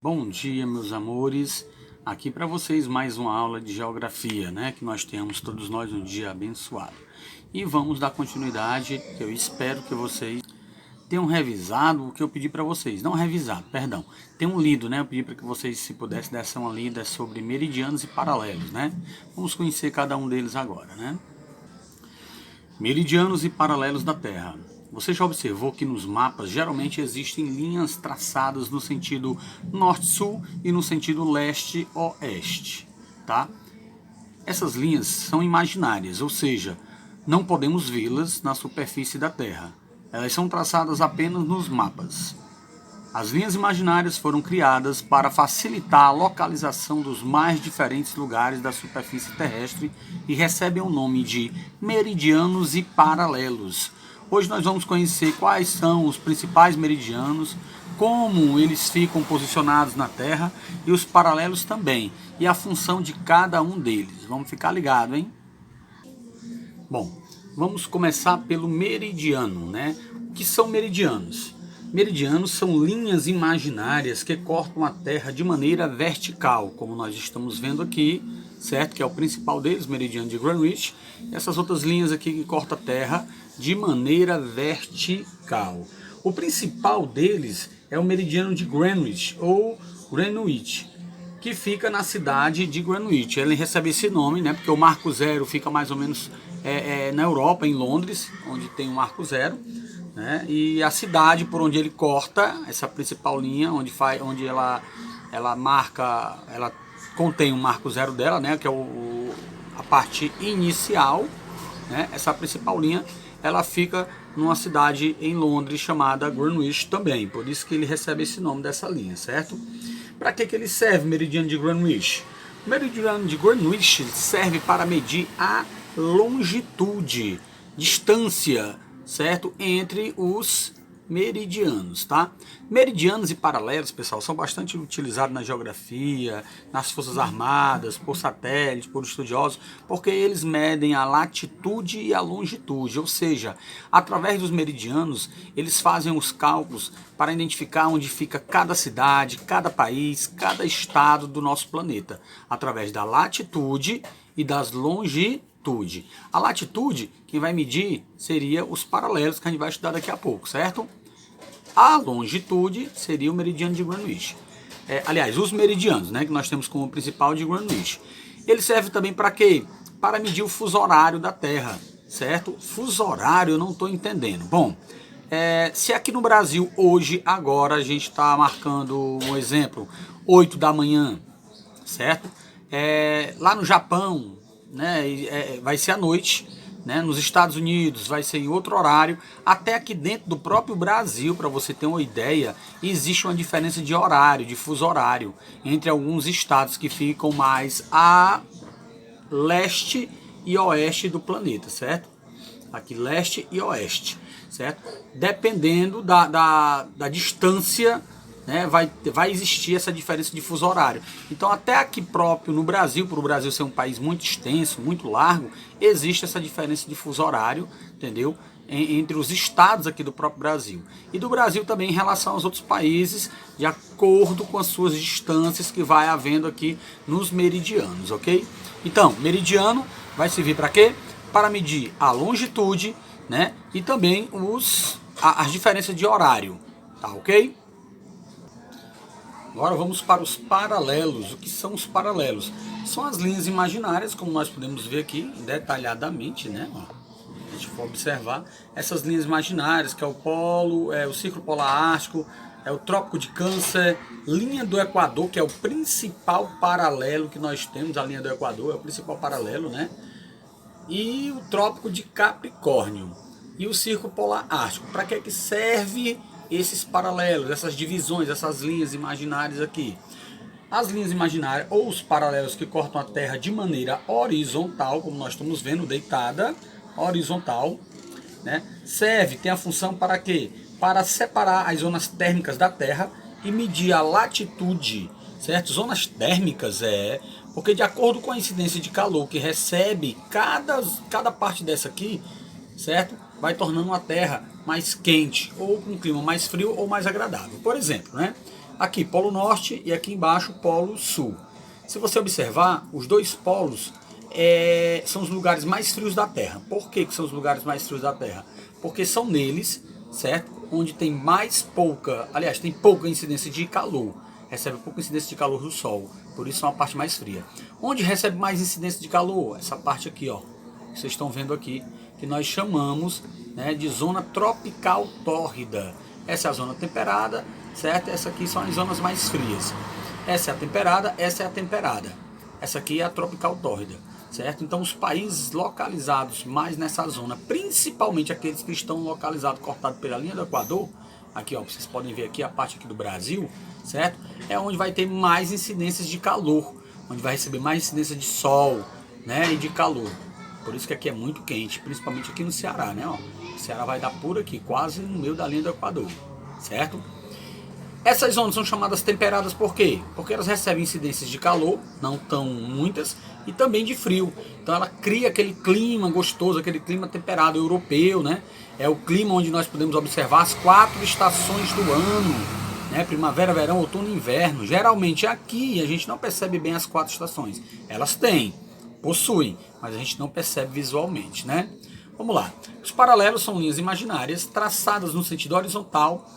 Bom dia, meus amores. Aqui para vocês mais uma aula de geografia, né? Que nós temos todos nós um dia abençoado. E vamos dar continuidade. Eu espero que vocês tenham revisado o que eu pedi para vocês. Não revisado, perdão. Tenham lido, né? Eu pedi para que vocês, se pudessem, dessem uma lida sobre meridianos e paralelos, né? Vamos conhecer cada um deles agora, né? Meridianos e paralelos da Terra. Você já observou que nos mapas geralmente existem linhas traçadas no sentido norte-sul e no sentido leste-oeste, tá? Essas linhas são imaginárias, ou seja, não podemos vê-las na superfície da Terra. Elas são traçadas apenas nos mapas. As linhas imaginárias foram criadas para facilitar a localização dos mais diferentes lugares da superfície terrestre e recebem o nome de meridianos e paralelos. Hoje nós vamos conhecer quais são os principais meridianos, como eles ficam posicionados na Terra e os paralelos também, e a função de cada um deles. Vamos ficar ligado, hein? Bom, vamos começar pelo meridiano, né? O que são meridianos? Meridianos são linhas imaginárias que cortam a Terra de maneira vertical, como nós estamos vendo aqui, certo? Que é o principal deles, meridiano de Greenwich. E essas outras linhas aqui que cortam a Terra de maneira vertical. O principal deles é o meridiano de Greenwich, ou Greenwich, que fica na cidade de Greenwich. Ele recebe esse nome, né? Porque o Marco Zero fica mais ou menos na Europa, em Londres, onde tem o Marco Zero. Né? E a cidade por onde ele corta essa principal linha, onde ela marca, ela contém o marco zero dela, né? Que é a parte inicial, né? Essa principal linha, ela fica numa cidade em Londres chamada Greenwich também, por isso que ele recebe esse nome dessa linha, certo? Para que ele serve, meridiano de Greenwich? O meridiano de Greenwich serve para medir a longitude, distância, certo? Entre os meridianos, tá? Meridianos e paralelos, pessoal, são bastante utilizados na geografia, nas forças armadas, por satélites, por estudiosos, porque eles medem a latitude e a longitude, ou seja, através dos meridianos, eles fazem os cálculos para identificar onde fica cada cidade, cada país, cada estado do nosso planeta, através da latitude e das longitudes. A latitude, quem vai medir seria os paralelos que a gente vai estudar daqui a pouco, certo? A longitude seria o meridiano de Greenwich. Aliás, os meridianos, né, que nós temos como principal de Greenwich. Ele serve também para quê? Para medir o fuso horário da Terra, certo? Fuso horário eu não estou entendendo. Bom, se aqui no Brasil hoje, agora, a gente está marcando um exemplo, 8 da manhã, certo? Lá no Japão, né, vai ser à noite, né, nos Estados Unidos vai ser em outro horário, até aqui dentro do próprio Brasil, para você ter uma ideia, existe uma diferença de horário, de fuso horário, entre alguns estados que ficam mais a leste e oeste do planeta, certo? Aqui leste e oeste, certo? Dependendo da distância, né, vai existir essa diferença de fuso horário. Então até aqui próprio no Brasil, por o Brasil ser um país muito extenso, muito largo, existe essa diferença de fuso horário, entendeu? Entre os estados aqui do próprio Brasil. E do Brasil também em relação aos outros países, de acordo com as suas distâncias que vai havendo aqui nos meridianos, ok? Então, meridiano vai servir para quê? Para medir a longitude, né? E também as diferenças de horário, tá ok? Agora vamos para os paralelos. O que são os paralelos? São as linhas imaginárias, como nós podemos ver aqui detalhadamente, né? A gente for observar essas linhas imaginárias, que é o polo, o círculo polar ártico, o trópico de Câncer, linha do Equador, que é o principal paralelo que nós temos, a linha do Equador é o principal paralelo, né? E o trópico de Capricórnio e o círculo polar ártico. Para que serve esses paralelos, essas divisões, essas linhas imaginárias aqui? As linhas imaginárias ou os paralelos que cortam a Terra de maneira horizontal, como nós estamos vendo, deitada, horizontal, né? Tem a função para quê? Para separar as zonas térmicas da Terra e medir a latitude, certo? Zonas térmicas porque de acordo com a incidência de calor que recebe cada parte dessa aqui, certo? Vai tornando a Terra mais quente, ou com um clima mais frio ou mais agradável. Por exemplo, né? Aqui, Polo Norte e aqui embaixo, Polo Sul. Se você observar, os dois polos são os lugares mais frios da Terra. Por que são os lugares mais frios da Terra? Porque são neles, certo? Onde tem tem pouca incidência de calor. Recebe pouca incidência de calor do Sol. Por isso é uma parte mais fria. Onde recebe mais incidência de calor? Essa parte aqui, ó. Que vocês estão vendo aqui, que nós chamamos, né, de zona tropical tórrida. Essa é a zona temperada, certo? Essa aqui são as zonas mais frias. Essa é a temperada, essa é a temperada. Essa aqui é a tropical tórrida, certo? Então os países localizados mais nessa zona, principalmente aqueles que estão localizados, cortados pela linha do Equador, aqui ó, vocês podem ver aqui a parte aqui do Brasil, certo? É onde vai ter mais incidências de calor, onde vai receber mais incidência de sol, né, e de calor. Por isso que aqui é muito quente, principalmente aqui no Ceará, né? Ó. O Ceará vai dar por aqui, quase no meio da linha do Equador, certo? Essas zonas são chamadas temperadas por quê? Porque elas recebem incidências de calor, não tão muitas, e também de frio. Então ela cria aquele clima gostoso, aquele clima temperado europeu, né? É o clima onde nós podemos observar as 4 estações do ano, né? Primavera, verão, outono e inverno. Geralmente aqui a gente não percebe bem as 4 estações. Elas possuem, mas a gente não percebe visualmente, né? Vamos lá. Os paralelos são linhas imaginárias traçadas no sentido horizontal,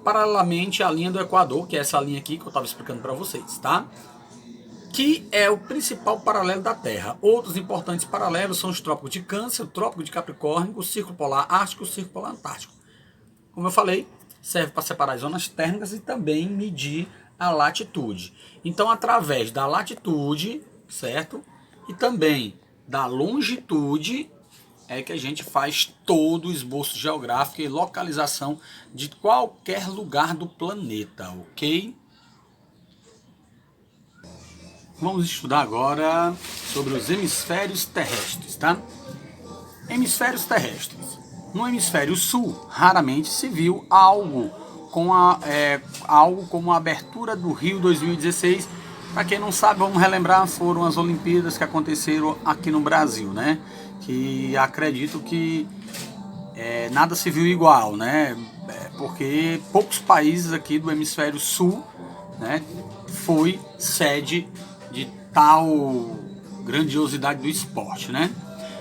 paralelamente à linha do Equador, que é essa linha aqui que eu estava explicando para vocês, tá? Que é o principal paralelo da Terra. Outros importantes paralelos são os trópicos de Câncer, o trópico de Capricórnio, o Círculo Polar Ártico e o Círculo Polar Antártico. Como eu falei, serve para separar as zonas térmicas e também medir a latitude. Então, através da latitude, certo? E também da longitude, é que a gente faz todo o esboço geográfico e localização de qualquer lugar do planeta, ok? Vamos estudar agora sobre os hemisférios terrestres, tá? Hemisférios terrestres. No hemisfério sul, raramente se viu algo como a abertura do Rio 2016. Para quem não sabe, vamos relembrar, foram as Olimpíadas que aconteceram aqui no Brasil, né? Que acredito que nada se viu igual, né? Porque poucos países aqui do hemisfério sul, né, foi sede de tal grandiosidade do esporte, né?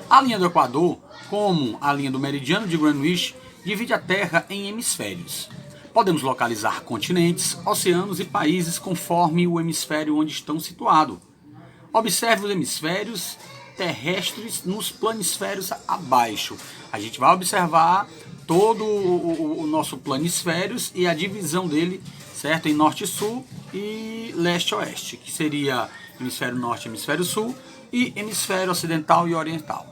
A linha do Equador, como a linha do meridiano de Greenwich, divide a Terra em hemisférios. Podemos localizar continentes, oceanos e países conforme o hemisfério onde estão situados. Observe os hemisférios terrestres nos planisférios abaixo. A gente vai observar todo o nosso planisférios e a divisão dele, certo? Em norte e sul e leste e oeste, que seria hemisfério norte e hemisfério sul e hemisfério ocidental e oriental.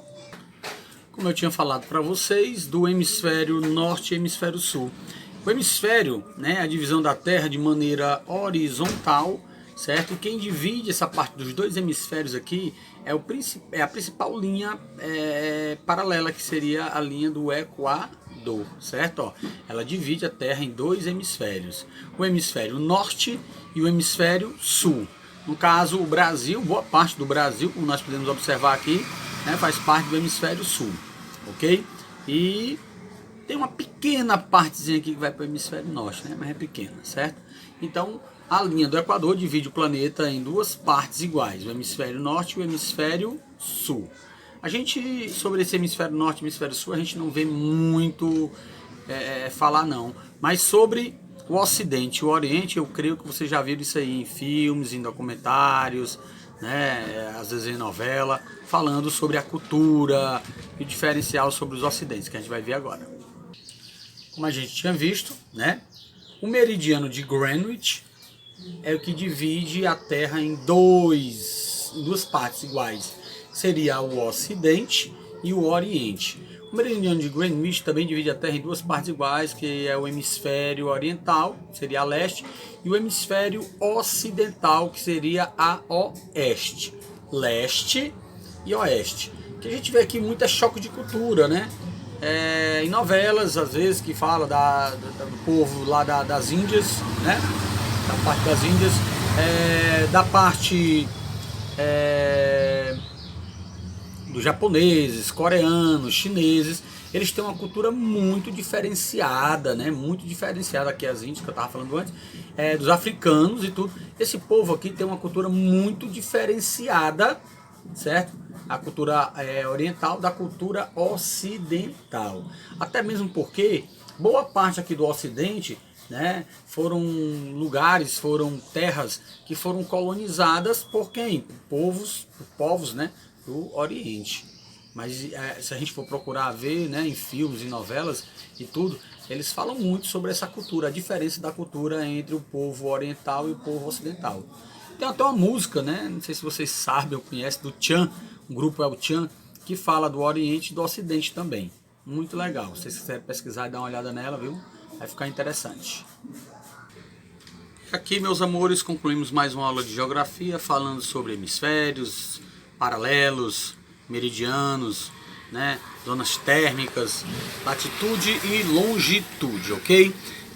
Como eu tinha falado para vocês, do hemisfério norte e hemisfério sul. O hemisfério, né, a divisão da Terra de maneira horizontal, certo? E quem divide essa parte dos dois hemisférios aqui é a principal linha paralela, que seria a linha do Equador, certo? Ó, ela divide a Terra em dois hemisférios, o hemisfério norte e o hemisfério sul. No caso, o Brasil, boa parte do Brasil, como nós podemos observar aqui, né, faz parte do hemisfério sul, ok? E tem uma pequena partezinha aqui que vai para o hemisfério norte, né? Mas é pequena, certo? Então, a linha do Equador divide o planeta em duas partes iguais, o hemisfério norte e o hemisfério sul. A gente, sobre esse hemisfério norte e hemisfério sul, a gente não vê muito falar não. Mas sobre o ocidente e o oriente, eu creio que vocês já viram isso aí em filmes, em documentários, né? Às vezes em novela, falando sobre a cultura e o diferencial sobre os ocidentes, que a gente vai ver agora. Como a gente tinha visto, né? O meridiano de Greenwich é o que divide a Terra em duas partes iguais. Seria o Ocidente e o Oriente. O meridiano de Greenwich também divide a Terra em duas partes iguais, que é o hemisfério oriental, seria a leste, e o hemisfério ocidental, que seria a oeste. Leste e oeste. Que a gente vê aqui muito choque de cultura, né? Em novelas, às vezes, que fala do povo lá das Índias, né? Da parte das Índias, da parte dos japoneses, coreanos, chineses, eles têm uma cultura muito diferenciada, né? Muito diferenciada aqui as índias que eu estava falando antes, dos africanos e tudo. Esse povo aqui tem uma cultura muito diferenciada, certo? A cultura oriental da cultura ocidental. Até mesmo porque boa parte aqui do Ocidente, né, foram lugares, foram terras que foram colonizadas por quem? Por povos, né, do Oriente. Mas se a gente for procurar ver, né, em filmes, em novelas e tudo, eles falam muito sobre essa cultura, a diferença da cultura entre o povo oriental e o povo ocidental. Tem até uma música, né, não sei se vocês sabem ou conhecem, do Chan, o grupo é o Chan, que fala do Oriente e do Ocidente também. Muito legal. Se vocês quiserem pesquisar e dar uma olhada nela, viu? Vai ficar interessante. Aqui, meus amores, concluímos mais uma aula de geografia falando sobre hemisférios, paralelos, meridianos, né, zonas térmicas, latitude e longitude, ok?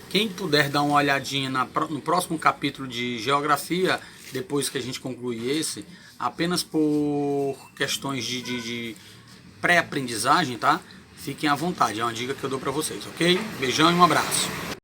Quem puder dar uma olhadinha no próximo capítulo de geografia, depois que a gente concluir esse, apenas por questões de pré-aprendizagem, tá? Fiquem à vontade, é uma dica que eu dou para vocês, ok? Beijão e um abraço.